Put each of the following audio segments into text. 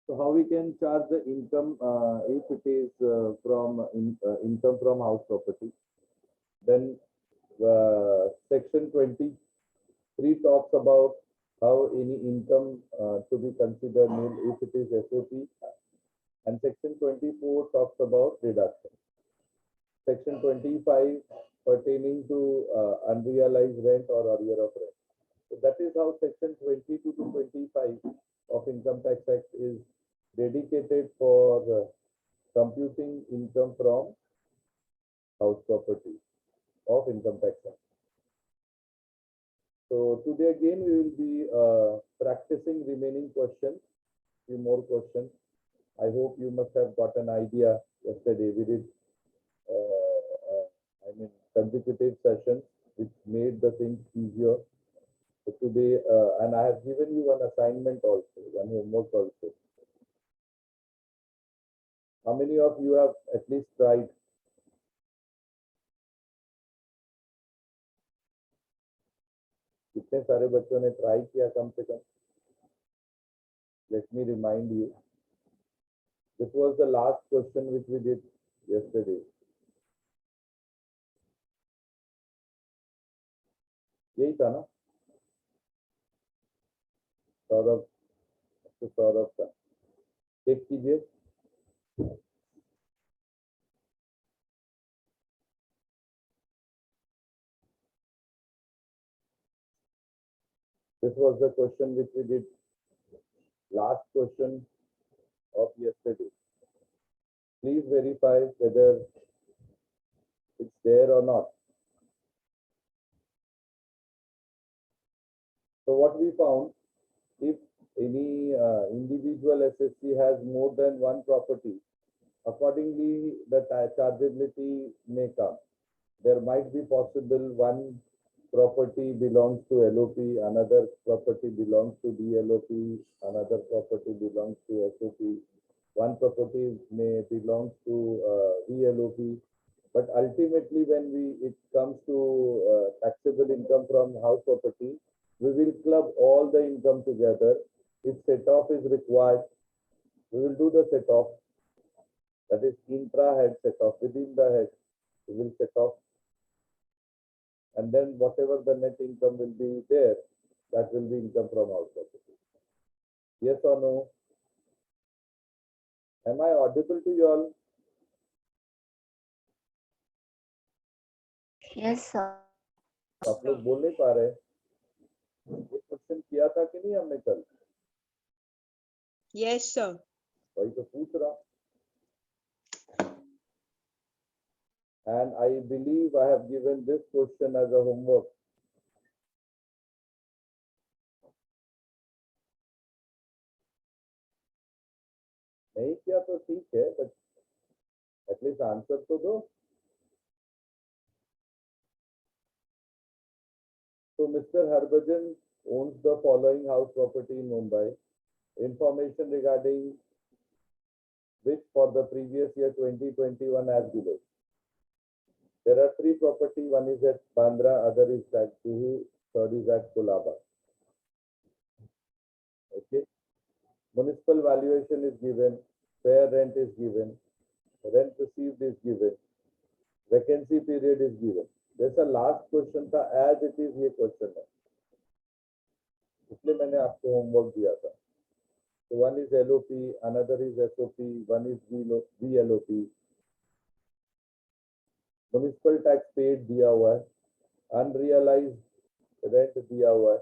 So how we can charge the income if it is income from house property? Then section 23 talks about how any income to be considered nil if it is SOP, and section 24 talks about deduction. Section 25 pertaining to unrealized rent or arrear of rent. So that is how section 22 to 25 of Income Tax Act is dedicated for computing income from house property of Income Tax Act. So today again we will be practicing remaining questions, few more questions. I hope you must have got an idea. Yesterday we did consecutive sessions which made the things easier. So today, and I have given you one assignment also, one homework also. How many of you have at least tried? कितने सारे बच्चों ने try किया कम से कम? Let me remind you. This was the last question which we did yesterday. यही था ना? सौरभ, तो सौरभ का चेक कीजिए. This was the question which we did, last question of yesterday. Please verify whether it's there or not. So what we found, if any individual SSC has more than one property, accordingly the chargeability may come. There might be possible one property belongs to LOP, another property belongs to DLOP, another property belongs to SOP, one property may belong to VLOP. But ultimately, when it comes to taxable income from house property, we will club all the income together. If set-off is required, we will do the set-off. That is intra-head set-off. Within the head, we will set off. And then whatever the net income will be there, that will be income from house property. Yes or no? Am I audible to you all? Yes, sir. आप लोग बोल नहीं पा रहे? ये question किया था कि नहीं हमने कल? Yes, sir. वही तो पूछ रहा. And I believe I have given this question as a homework. नहीं किया तो ठीक है, but at least answer तो दो. So Mr. Harbhajan owns the following house property in Mumbai. Information regarding which for the previous year 2021 as below. There are three property. One is at Bandra, other is at Juhu, third is at Kolaba. Okay. Municipal valuation is given. Fair rent is given. Rent received is given. Vacancy period is given. There's a last question था, as it is ये question है. इसलिए मैंने आपको homework दिया था. So one is LOP, another is SOP, one is VLOP. Municipal tax paid दिया हुआ है. Unrealized rent दिया हुआ है.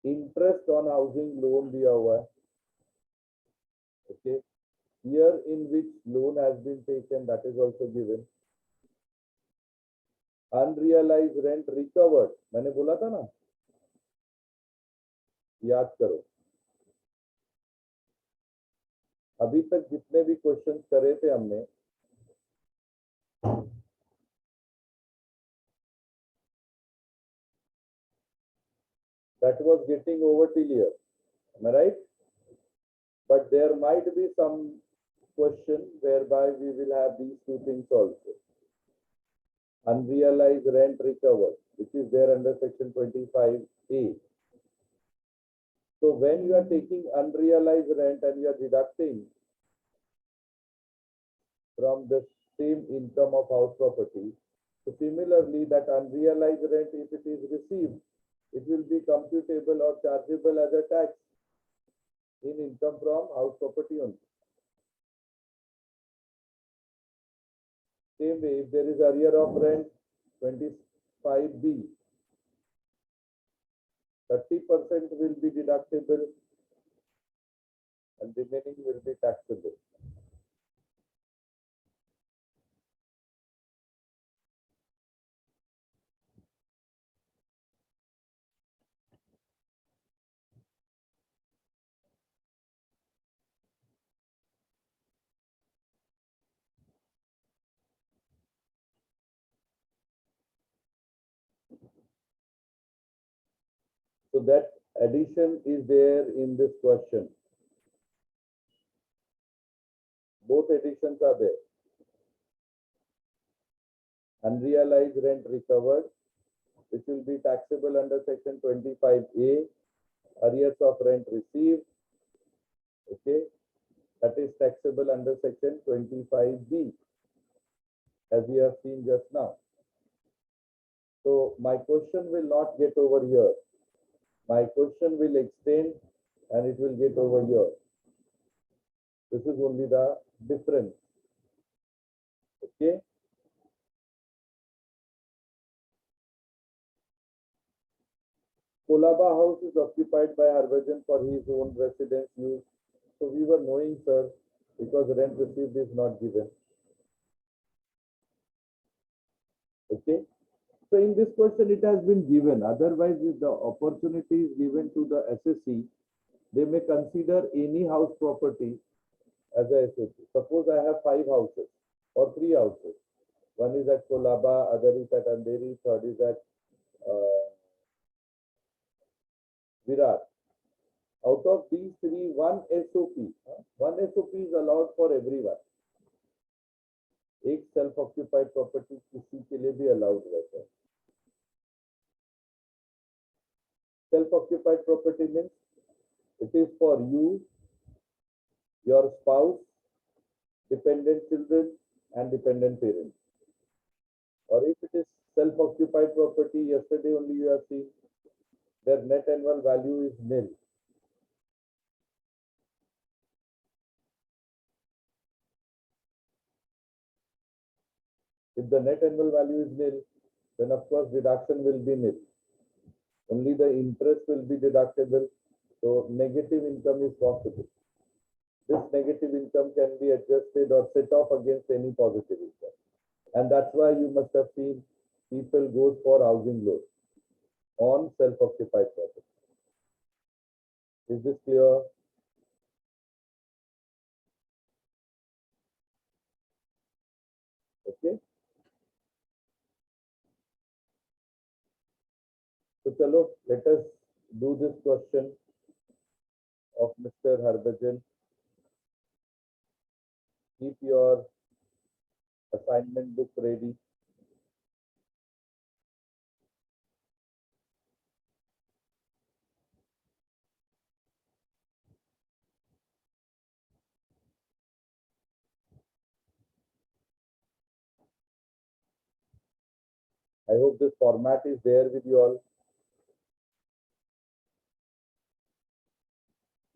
Interest on housing loan दिया हुआ है. Okay. Year in which loan has been taken, that is also given. Unrealized rent recovered, मैंने बोला था ना, याद करो. अभी तक जितने भी क्वेश्चंस करे थे हमने, that was getting over till here. Am I right? But there might be some question whereby we will have these two things also. Unrealized rent recovered, which is there under section 25A. So when you are taking unrealized rent and you are deducting from the same income of house property, so similarly that unrealized rent, if it is received, it will be computable or chargeable as a tax in income from house property only. Same way, if there is arrear of rent 25B, 30% will be deductible and remaining will be taxable. So that addition is there in this question. Both additions are there. Unrealized rent recovered, which will be taxable under section 25A. Arrears of rent received, okay, that is taxable under section 25B, as we have seen just now. So my question will not get over here. My question will extend and it will get over here. This is only the difference. Okay. Kolaba house is occupied by Harbhajan for his own residence use. So we were knowing, sir, because rent received is not given. Okay. So in this question, it has been given. Otherwise, if the opportunity is given to the SSC, they may consider any house property as a SSC. Suppose I have 5 houses or 3 houses. One is at Kolaba, other is at Andheri, third is at Virar. Out of these 3, one SOP is allowed for everyone. एक self occupied property किसी के लिए भी allowed रहता है. Self occupied property means it is for you, your spouse, dependent children, and dependent parents. Or if it is self occupied property, yesterday only you have seen their net annual value is nil. If the net annual value is nil, then of course deduction will be nil. Only the interest will be deductible, so negative income is possible. This negative income can be adjusted or set off against any positive income. And that's why you must have seen people go for housing loan on self-occupied property. Is this clear? Okay. So, chalo, let us do this question of Mr. Harbhajan. Keep your assignment book ready. I hope this format is there with you all.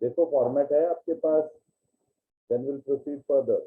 देखो format है आपके पास. Then we'll proceed further.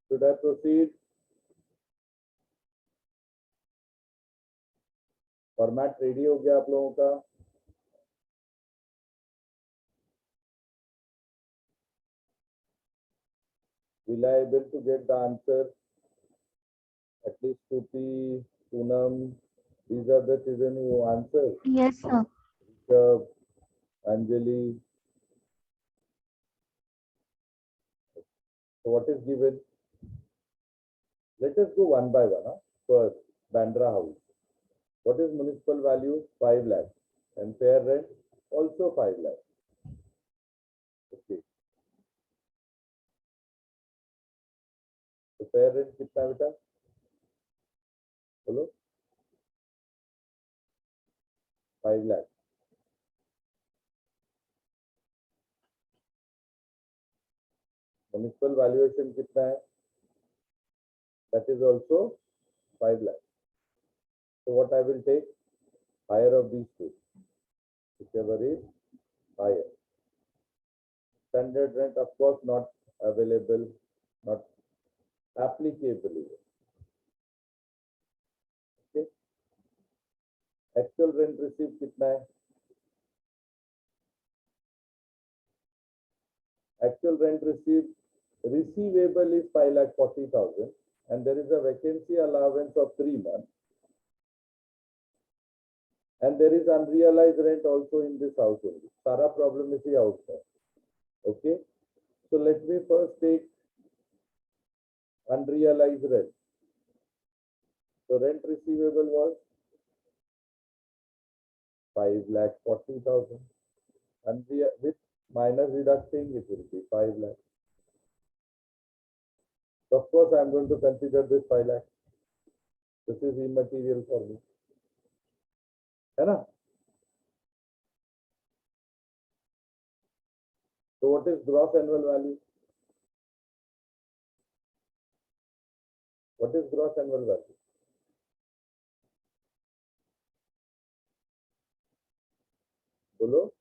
Should I proceed? Format ready हो गया आप लोगों का? will I able to get the answer? At least Shruti, Poonam, these are the children who answer. Yes, sir. Rishabh, Anjali. So what is given? Let us go one by one. First, Bandra House. What is municipal value? 5 lakh. And fair rent? Also 5 lakh. Okay. So fair rent कितना बेटा? बोलो. 5 lakh. Municipal valuation कितना है? That is also 5 lakh. So what I will take? Higher of these two. Whichever is higher. Standard rent, of course, not available, not applicable. Okay. Actual rent received कितना है? Actual rent received receivable is 5,40,000 and there is a vacancy allowance of 3 months. And there is unrealized rent also in this house only. Sara problem is the outside. Okay. So let me first take unrealized rent. So rent receivable was 5,40,000. And with minus deducting, it will be 5 lakh. So of course, I am going to consider this 5 lakh. This is immaterial for me. है ना? So what is gross annual value? What is gross annual value? Bolo?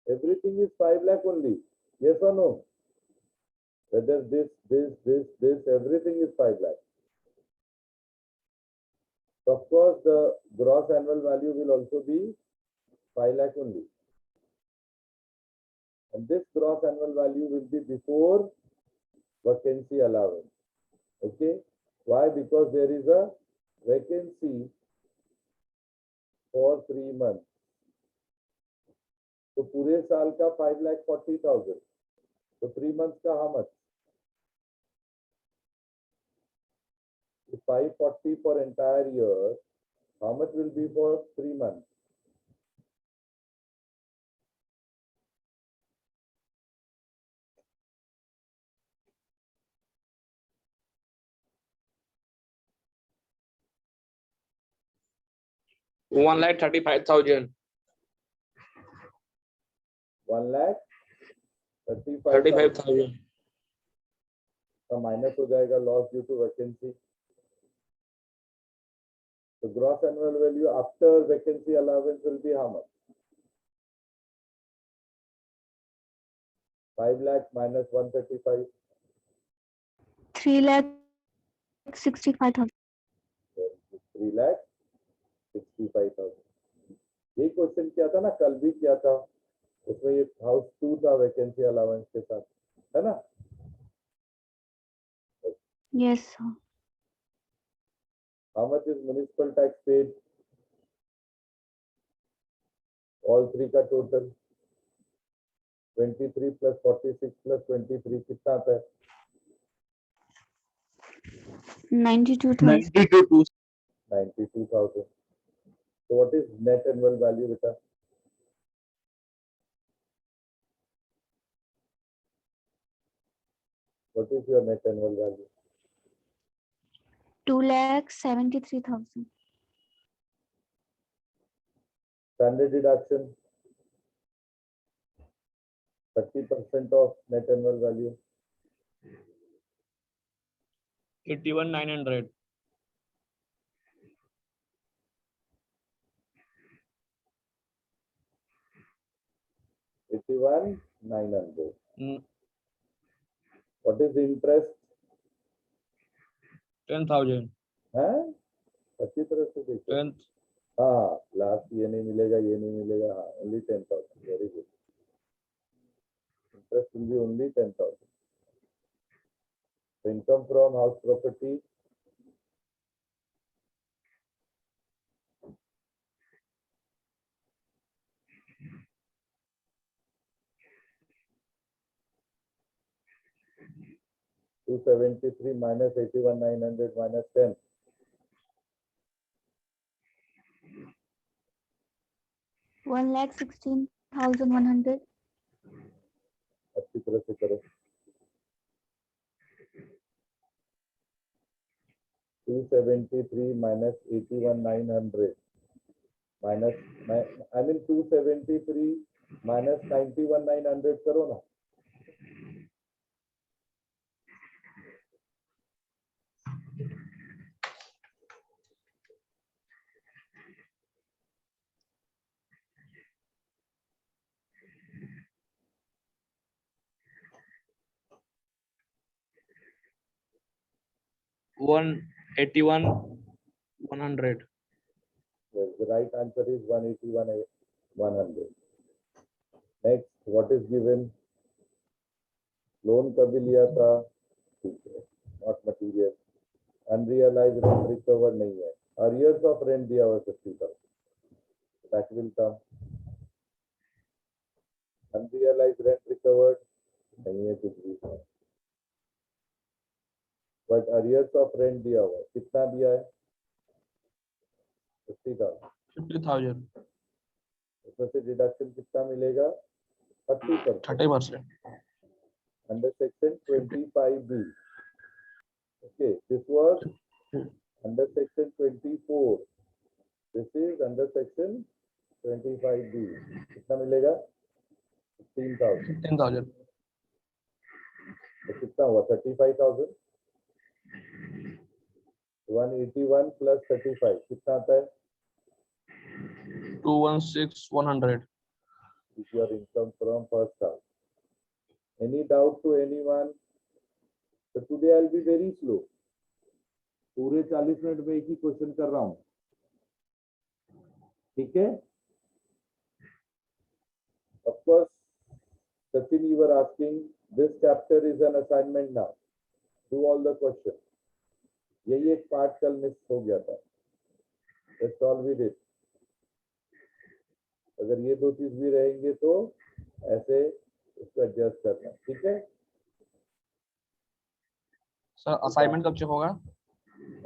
Everything is 5 lakh only. Yes or no? Whether this, everything is 5 lakh. So of course, the gross annual value will also be 5 lakh only. And this gross annual value will be before vacancy allowance. Okay. Why? Because there is a vacancy for 3 months. So पूरे साल का 5,40,000. So 3 months का how much? 540 for entire year. How much will be for 3 months? One lakh 35,000. 1,35,000 का minus हो जाएगा loss due to vacancy. The gross annual value after vacancy allowance will be how much? 5 lakh minus 135. 3,65,000. 3,65,000. ये question किया था ना, कल भी किया था. उसमें ये हाउस 2 था वैकेंसी अलाउंस के साथ, है ना? Yes, sir. How much is municipal tax paid? All three का total 23 plus 46 plus 23 कितना आता है? 92,000. 92,000. So what is net annual value, beta? What is your net annual value? 2,73,000. Standard deduction 30% of net annual value. 81,900. 81,900. What is the interest? 10,000. हैं? अच्छी तरह से देखो. 10. हाँ, लास्ट ये नहीं मिलेगा, ये नहीं मिलेगा. हाँ, only 10,000. Very good. Interest will be only 10,000. So income from house property, $273 minus $81,900 minus 10. One lakh 16,100. अच्छी तरह से करो. 273 minus 81,900 minus 273 minus 91,900 करो ना. One 81 100. Yes, the right answer is 181 100. Next, what is given? Loan कभी लिया था? ठीक है, not material. Unrealized rent recovered नहीं है. Arrears of rent दिया हुआ 50,000. That will come. Unrealized rent recovered नहीं है कुछ भी. But arrears of rent दिया हुआ है. कितना दिया है? 50,000. 50,000. उसमें से डिडक्शन कितना मिलेगा? 30%. 30%. Under section 25B. Okay, this was under section 24. This is under section 25B. कितना मिलेगा? 15,000. 15,000. तो कितना हुआ? 35,000. 181 plus 35 कितना आता है? 216,100. Is your income from first house. Any doubt to anyone? So today I'll be very slow. पूरे 40 मिनट में एक ही क्वेश्चन कर रहा हूँ. ठीक है? Of course, Sachin, you were asking, this chapter is an assignment now. Do all the questions. यही एक पार्ट कल मिस हो गया था. That's all we did. अगर ये दो चीज भी रहेंगे तो ऐसे उसको एडजस्ट करना. ठीक है? सर असाइनमेंट कब चेक होगा?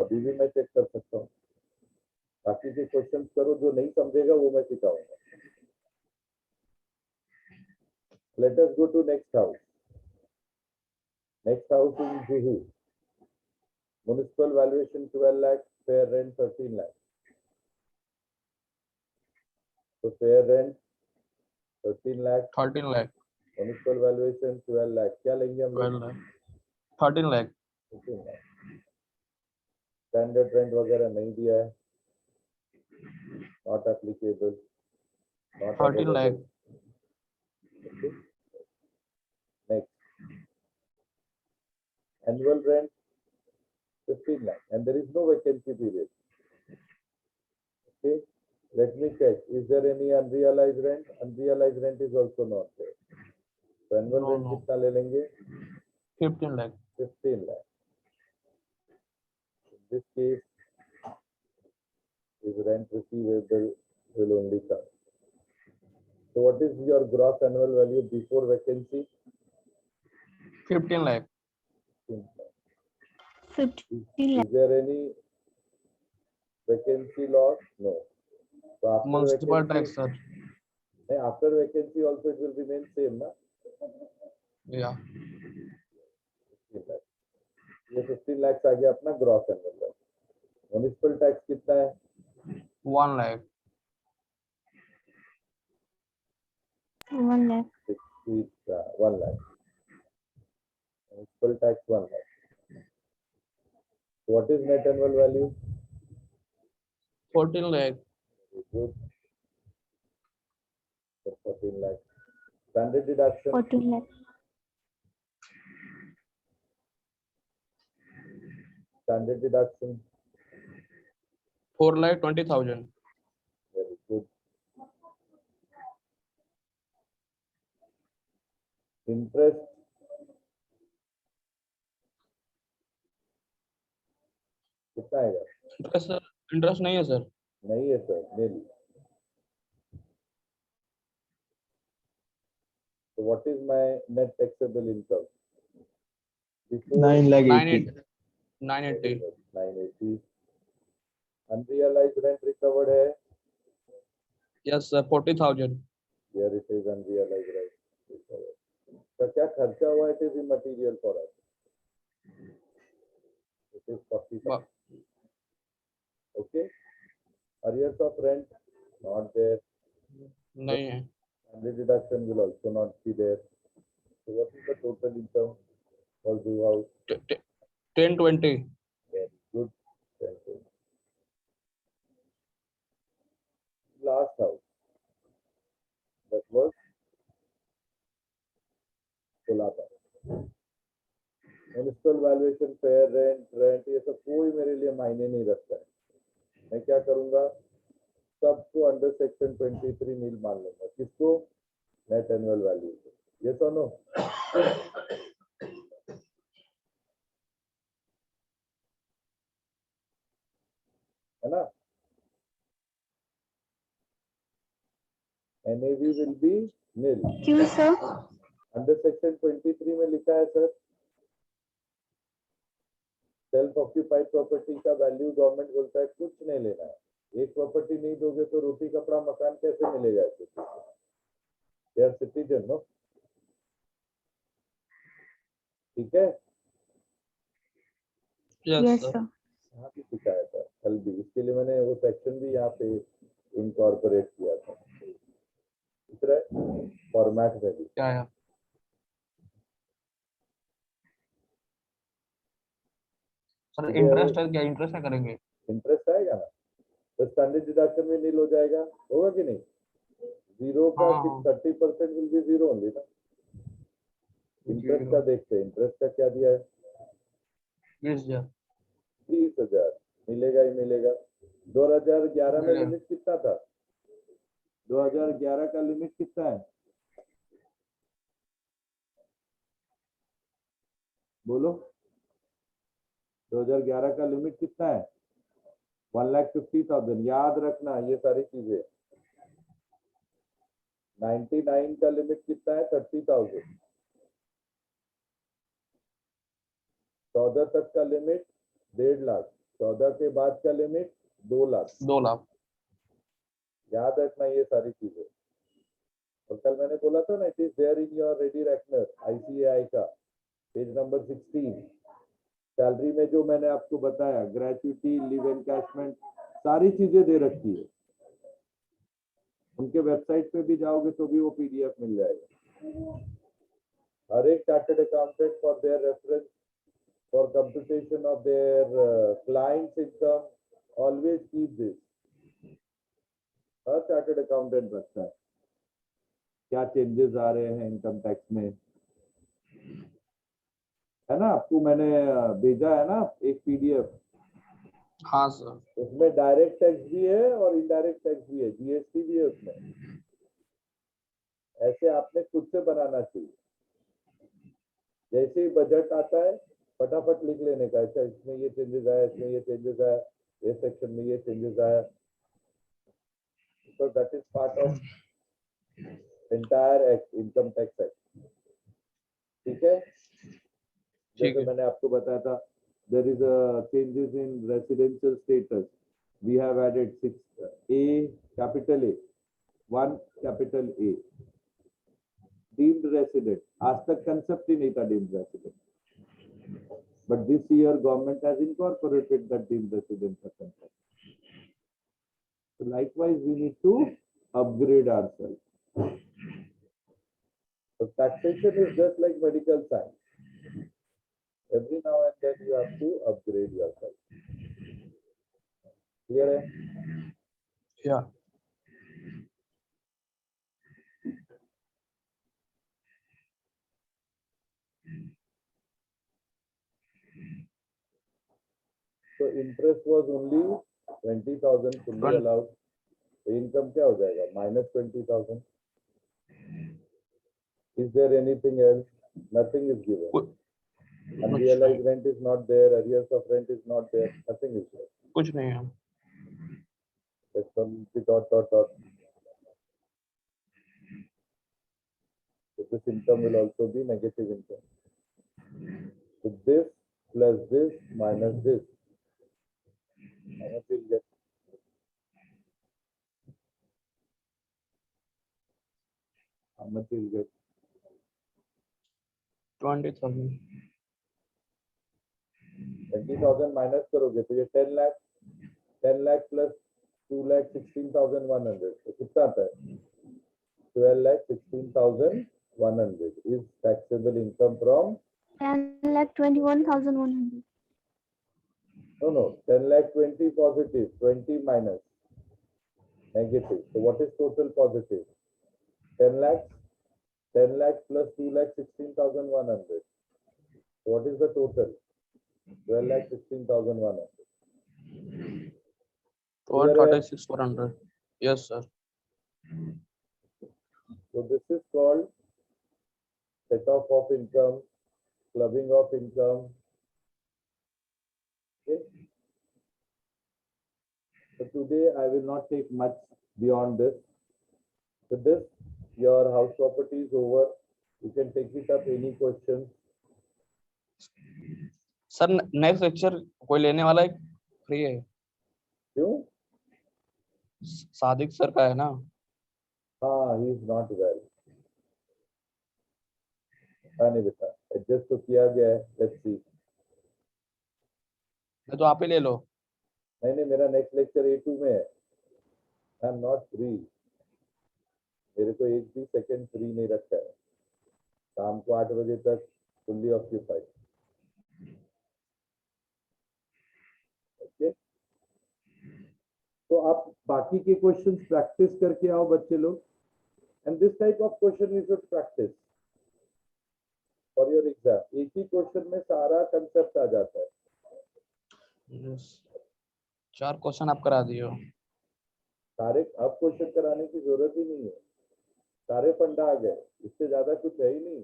अभी भी मैं चेक कर सकता हूँ. बाकी के क्वेश्चंस करो, जो नहीं समझेगा वो मैं सिखाऊंगा. Let us go to next house. Next house in Juhu. Municipal valuation 12 lakh, fair rent 13 lakh. So fair rent 13 lakh, 13 lakh. municipal valuation 12 lakh. क्या लेंगे हम? 12 lakh. 13 lakh. 13 lakh. Standard rent वगैरह नहीं दिया है. Not applicable. Not 13 lakh. available. Okay. Next. Annual rent 15 lakh and there is no vacancy period. Okay. Let me check. Is there any unrealized rent? Unrealized rent is also not there. So annual rent No. कितना ले लेंगे? 15 lakh. 15 lakh. In this case, is rent receivable will only come. So what is your gross annual value before vacancy? 15 lakh. 15 lakh. 15 lakh. Is there any vacancy loss? No. So after Municipal vacancy, tax, sir. after vacancy also it will remain same, na? Yeah. 15 lakh. ये 15 lakhs आ गया अपना gross annual value. Municipal tax कितना है? 1 lakh. 1 lakh. 1 lakh. Municipal tax 1 lakh. So what is net annual value? 14 lakh. Very good. So 14 lakh. Standard deduction 14 lakh. standard deduction. 4 lakh 20,000. Very good. Interest कितना आएगा? Interest नहीं है sir. नहीं है sir, nil. So what is my net taxable income? Before 9,80,000. 980। 980. Unrealized rent recovered है. Yes sir 40,000। Here it is unrealized rent recovered. तो क्या खर्चा हुआ? It is immaterial for us. It is 40,000. Okay. Arrears of rent not there. नहीं है। And the deduction will also not be there. So what is the total income for the house? 1020। Very good. Thank you. Last house. That was Kolaba. Municipal valuation, fair rent ये सब कोई मेरे लिए मायने नहीं रखता है। मैं क्या करूंगा? सबको अंडर सेक्शन 23 नील मान लूंगा। किसको? नेट एनुअल वैल्यू को। ये तो नो। है ना? NAV will be nil. क्यों सर? अंडर सेक्शन 23 में लिखा है सर, सेल्फ ऑक्यूपाइड प्रॉपर्टी का वैल्यू गवर्नमेंट बोलता है कुछ नहीं लेना है। एक प्रॉपर्टी नहीं दोगे तो रोटी कपड़ा मकान कैसे मिलेगा? They are citizen, no? ठीक है? Yes yes sir. सर। यहाँ भी सिखाया था कल भी, इसके लिए मैंने वो सेक्शन भी यहाँ पे इनकॉर्पोरेट किया था। दूसरा फॉर्मेट में भी क्या है? सर इंटरेस्ट है क्या? इंटरेस्ट क्या करेंगे? इंटरेस्ट आएगा ना, तो स्टैंडर्ड डिडक्शन में नील हो जाएगा, होगा कि नहीं? जीरो का हाँ। 30% विल बी जीरो ओनली ना। इंटरेस्ट का देखते हैं, इंटरेस्ट का क्या दिया है? 20,000। 30,000 मिलेगा ही मिलेगा। 2011 में मिलेगा। लिमिट कितना था? 2011 का लिमिट कितना है? बोलो। 2011 का लिमिट कितना है? 1,50,000। याद रखना ये सारी चीजें। 99 का लिमिट कितना है? 30,000। 14 तक का लिमिट 1.5 लाख। 14 के बाद का लिमिट 2 लाख। 2 लाख। याद रखना ये सारी चीजें। और कल मैंने बोला था ना, it is there in your ready reckoner ICAI का पेज नंबर 16। सैलरी में जो मैंने आपको बताया, ग्रेचुइटी, लीव एनकैशमेंट, सारी चीजें दे रखी है। उनके वेबसाइट पे भी जाओगे तो भी वो PDF मिल जाएगा। हर एक chartered accountant for their reference for computation of their clients income always keep this. Her chartered accountant रखता है क्या चेंजेस आ रहे हैं इनकम टैक्स में, है ना? आपको मैंने भेजा है ना एक PDF, हाँ सर। उसमें डायरेक्ट टैक्स भी है और इनडायरेक्ट टैक्स भी है, GST भी है उसमें। ऐसे आपने खुद से बनाना चाहिए। जैसे ही बजट आता है फटाफट लिख लेने का, अच्छा इसमें ये चेंजेस आया, इसमें ये चेंजेस आया, ये सेक्शन में ये चेंजेस आया, तो that is part of entire act, income tax act. ठीक है? ठीक जैसे है। मैंने आपको बताया था, there is a changes in residential status. We have added 6A, capital A, 1 capital A. Deemed resident. आज तक concept ही नहीं था deemed resident. But this year government has incorporated that deemed resident concept. So likewise we need to upgrade ourselves. So taxation is just like medical science. Every now and then you have to upgrade yourself. Clear है? या So interest was only 20,000 fully allowed. So income क्या हो जाएगा? -20,000. Is there anything else? Nothing is given. Unrealized rent is not there, arrears of rent is not there, nothing is there. कुछ नहीं है. That's only the dot dot dot. So this income will also be negative income. So this plus this minus this. How much will get? How much will get? 20,000. 20,000 minus करोगे तो ये 10 lakh. 10 lakh plus 2,16,100. तो कितना आता है? 12,16,100 is taxable income from. 10,21,100. No. 10 lakh 20 positive, 20 minus negative. So what is total positive? 10 lakhs. 10 lakh plus 2,16,100. So what is the total? 12,16,100. 46,400. Yes, sir. So this is called set off of income, clubbing of income. Okay. So today I will not take much beyond this. With this, your house property is over. You can take it up. Any questions? Sir next lecture कोई लेने वाला है? Free है? क्यों? Sadiq sir का है ना? हाँ, he is not well. नहीं बेटा, एडजस्ट तो किया गया है. Let's see. तो आप ही ले लो. नहीं, मेरा नेक्स्ट लेक्चर A2 में है. I am not free. मेरे को एक भी सेकंड फ्री नहीं रखा है. शाम को 8 बजे तक फुल्ली ऑक्यूपाइड. ओके. तो आप बाकी के क्वेश्चंस प्रैक्टिस करके आओ बच्चे लोग. And this type of question you should practice for your exam. एक ही क्वेश्चन में सारा कंसेप्ट आ जाता है. Yes. 4 क्वेश्चन आप करा दिए हो. सारे अब क्वेश्चन कराने की जरूरत ही नहीं है. सारे फंडा आ गए. इससे ज्यादा कुछ है ही नहीं.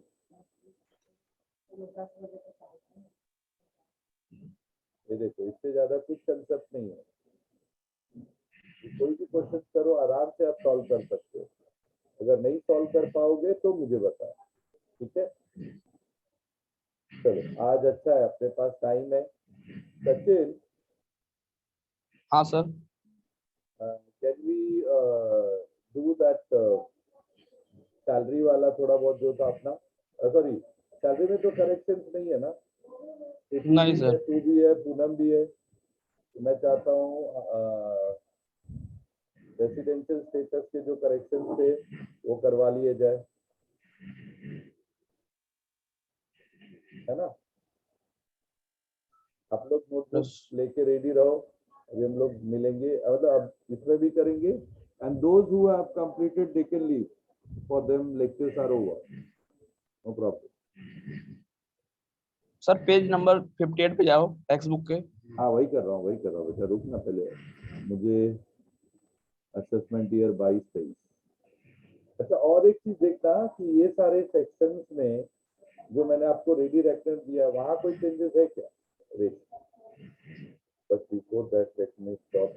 ये देखो, इससे ज्यादा कुछ कंसेप्ट नहीं है. कोई भी क्वेश्चन करो, आराम से आप सॉल्व कर सकते हो. अगर नहीं सॉल्व कर पाओगे तो मुझे बताओ. ठीक है. चलो, आज अच्छा है, अपने पास टाइम है. सचिन, हाँ sir. Can we do that salary वाला थोड़ा बहुत जो था अपना. सॉरी, सैलरी में तो करेक्शन नहीं है ना? नहीं सर. तू भी है, पूनम भी है. मैं चाहता हूँ रेसिडेंशियल स्टेटस के जो करेक्शन थे वो करवा लिए जाए, है ना? आप लोग नोटबुक लेके रेडी रहो. अभी हम लोग मिलेंगे, मतलब अब इसमें भी करेंगे. And those who have completed they can leave. For them lectures are over. No problem. Sir page number 58 पे जाओ टेक्स्ट बुक के. हाँ, वही कर रहा हूँ बेटा. रुक ना पहले, मुझे असेसमेंट ईयर 22-23. अच्छा, और एक चीज देखना कि ये सारे सेक्शंस में जो मैंने आपको रेडी रेफरेंस दिया, वहां कोई चेंजेस है क्या? But before that let me stop.